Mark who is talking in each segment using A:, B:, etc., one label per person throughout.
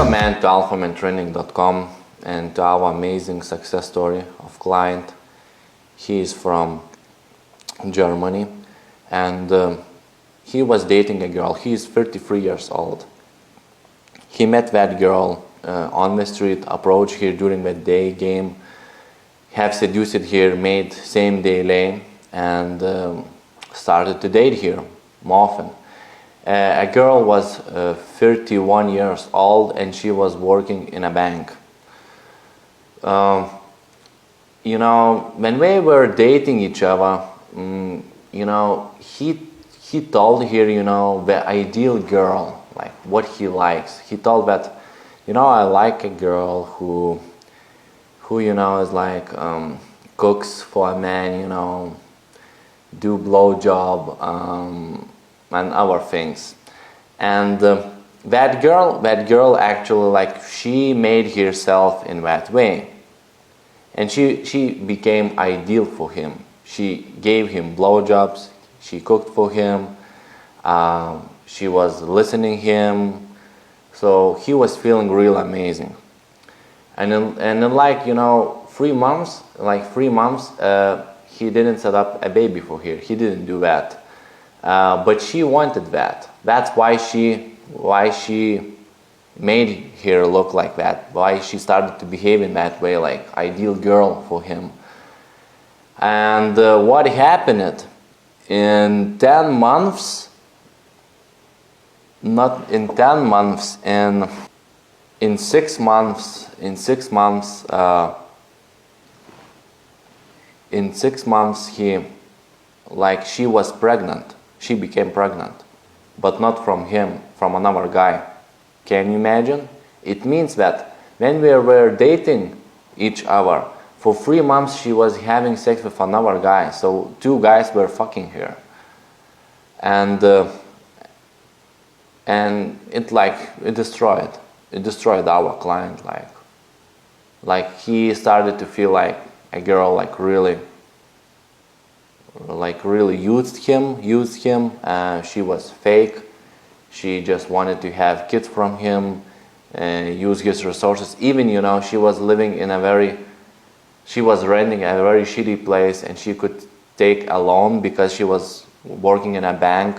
A: Welcome man to alphamantraining.com and to our amazing success story of client. He is from Germany and he was dating a girl. He is 33 years old. He met that girl on the street, approached her during the day game, have seduced her, made same day lane, and started to date her more often. A girl was 31 years old and she was working in a bank. You know, when we were dating each other, you know, he told her, you know, the ideal girl, like what he likes. He told that, you know, I like a girl who you know, is like cooks for a man, you know, do blowjob, and other things. And that girl actually, like, she made herself in that way, and she became ideal for him. She gave him blowjobs, she cooked for him, she was listening him, so he was feeling real amazing. And in like, you know, 3 months, he didn't set up a baby for her. He didn't do that. But she wanted that. That's why she made her look like that. Why she started to behave in that way, like ideal girl for him. And what happened in 10 months? Not in 10 months. In 6 months. In 6 months, she was pregnant. She became pregnant, but not from him, from another guy. Can you imagine? It means that when we were dating each other, for 3 months she was having sex with another guy. So 2 guys were fucking her, and it destroyed our client. Like he started to feel like a girl like really used him. She was fake. She just wanted to have kids from him and use his resources. Even, you know, she was renting a very shitty place, and she could take a loan because she was working in a bank.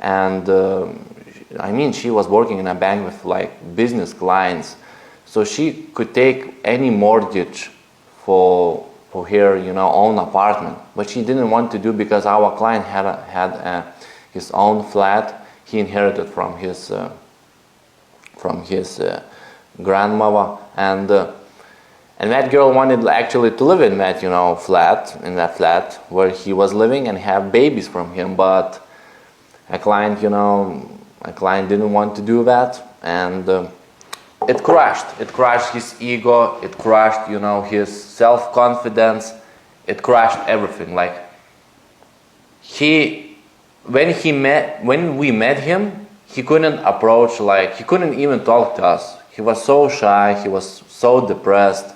A: And I mean, she was working in a bank with like business clients, so she could take any mortgage for her, you know, own apartment. But she didn't want to do, because our client had his own flat. He inherited from his grandmother, and that girl wanted actually to live in that, you know, flat where he was living and have babies from him. But a client didn't want to do that, and it crushed his ego, it crushed, you know, his self-confidence, it crushed everything. Like when we met him, he couldn't approach, like he couldn't even talk to us. He was so shy, he was so depressed,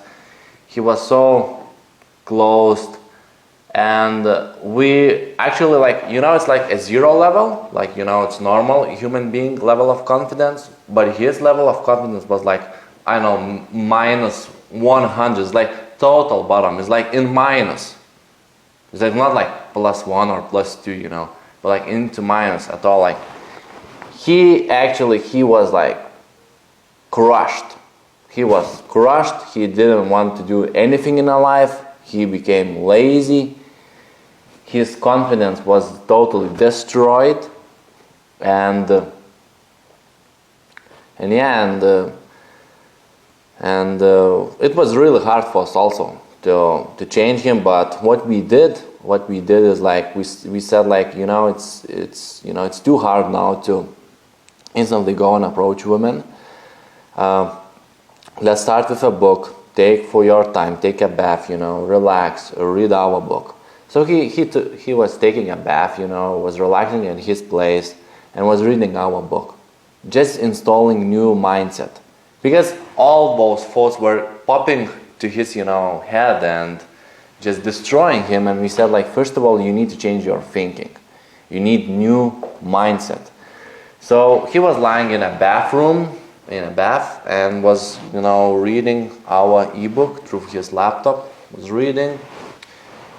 A: he was so closed. And we actually, like, you know, it's like a 0 level, like, you know, it's normal human being level of confidence, but his level of confidence was like, I know, -100. It's like total bottom. It's like in minus. It's like not like +1 or +2, you know, but like into minus at all. Like he was like crushed. He was crushed. He didn't want to do anything in life. He became lazy. His confidence was totally destroyed, and it was really hard for us also to change him. But what we did is, like, we said, like, you know, it's too hard now to instantly go and approach women. Let's start with a book. Take for your time, take a bath, you know, relax, read our book. So he was taking a bath, you know, was relaxing in his place and was reading our book, just installing new mindset, because all those thoughts were popping to his, you know, head and just destroying him. And we said, like, first of all, you need to change your thinking. You need new mindset. So he was lying in a bathroom in a bath and was, reading our ebook through his laptop, was reading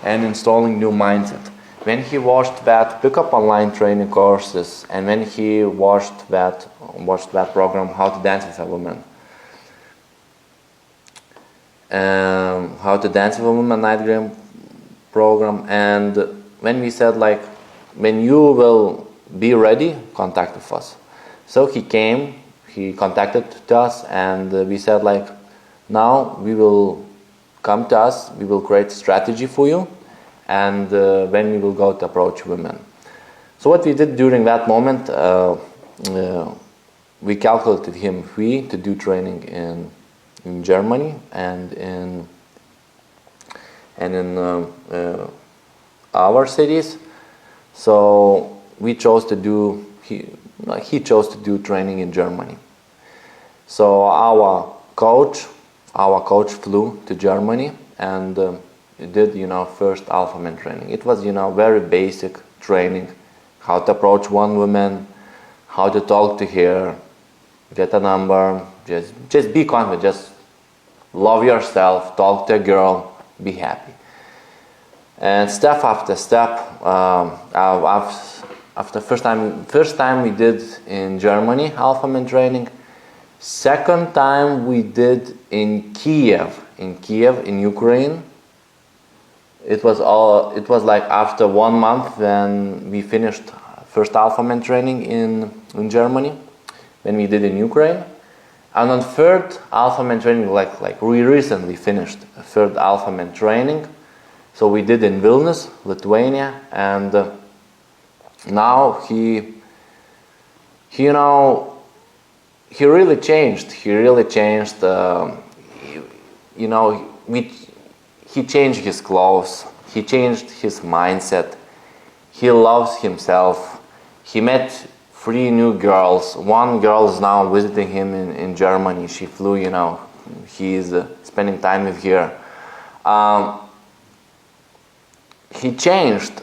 A: and installing new mindset. When he watched that Pickup Online training courses, and when he watched that program, How to Dance with a Woman, How to Dance with a Woman night game program, and when we said like, when you will be ready, contact with us. So he came, he contacted us, and we said like, now we will come to us, we will create strategy for you, and when we will go to approach women. So what we did during that moment, we calculated him free to do training in Germany and in our cities. So we chose to do, he chose to do training in Germany. So our coach flew to Germany and did, first alpha man training. It was, very basic training, how to approach one woman, how to talk to her, get a number, just be confident, just love yourself, talk to a girl, be happy. And step after step, after first time we did in Germany alpha man training. Second time we did in Kiev in Ukraine. It was like after 1 month when we finished first alpha man training in Germany, when we did in Ukraine. And on third alpha man training, like we recently finished third alpha man training. So we did in Vilnius, Lithuania, and now he really changed. He changed his clothes. He changed his mindset. He loves himself. He met 3 new girls. One girl is now visiting him in Germany. She flew, he's spending time with her. He changed,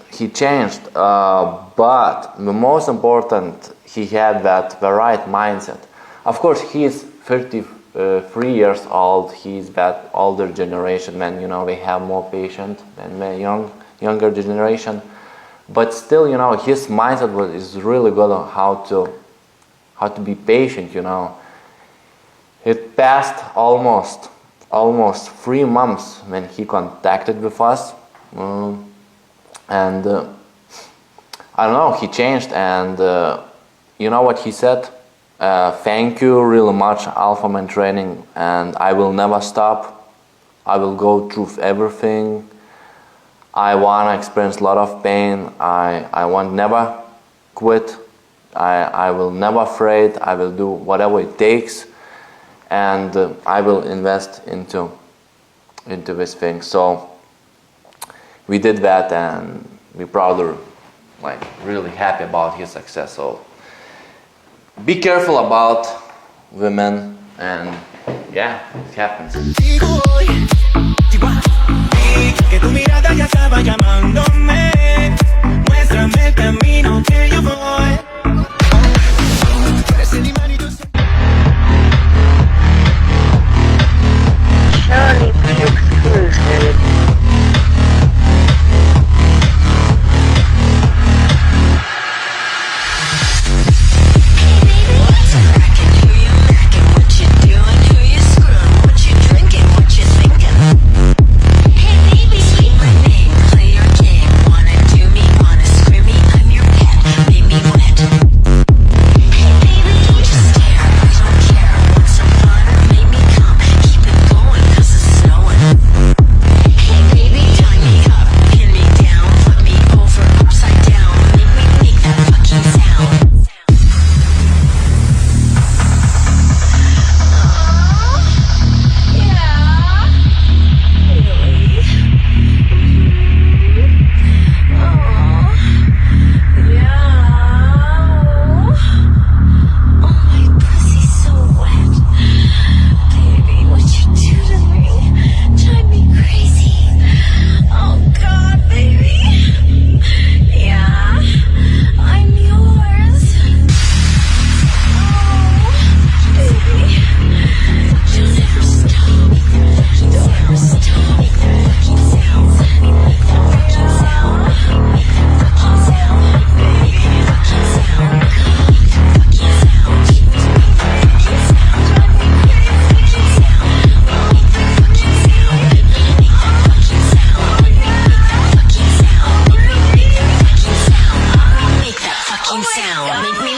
A: but the most important, he had the right mindset. Of course, he is 33 years old. He's that older generation, man. They have more patience than the younger generation. But still, his mindset is really good on how to be patient. It passed almost 3 months when he contacted with us. And I don't know, he changed, and you know what he said? Thank you really much, Alpha Man Training, and I will never stop. I will go through everything. I want to experience a lot of pain. I want never quit. I will never afraid. I will do whatever it takes, and I will invest into this thing. So we did that, and we're proud, really happy about his success. So be careful about women, and yeah, it happens. Que tu mirada ya estaba llamándome, muéstrame el camino que yo voy. Eres el imán y tú Charlie exclusive.
B: Amazing sound. Make me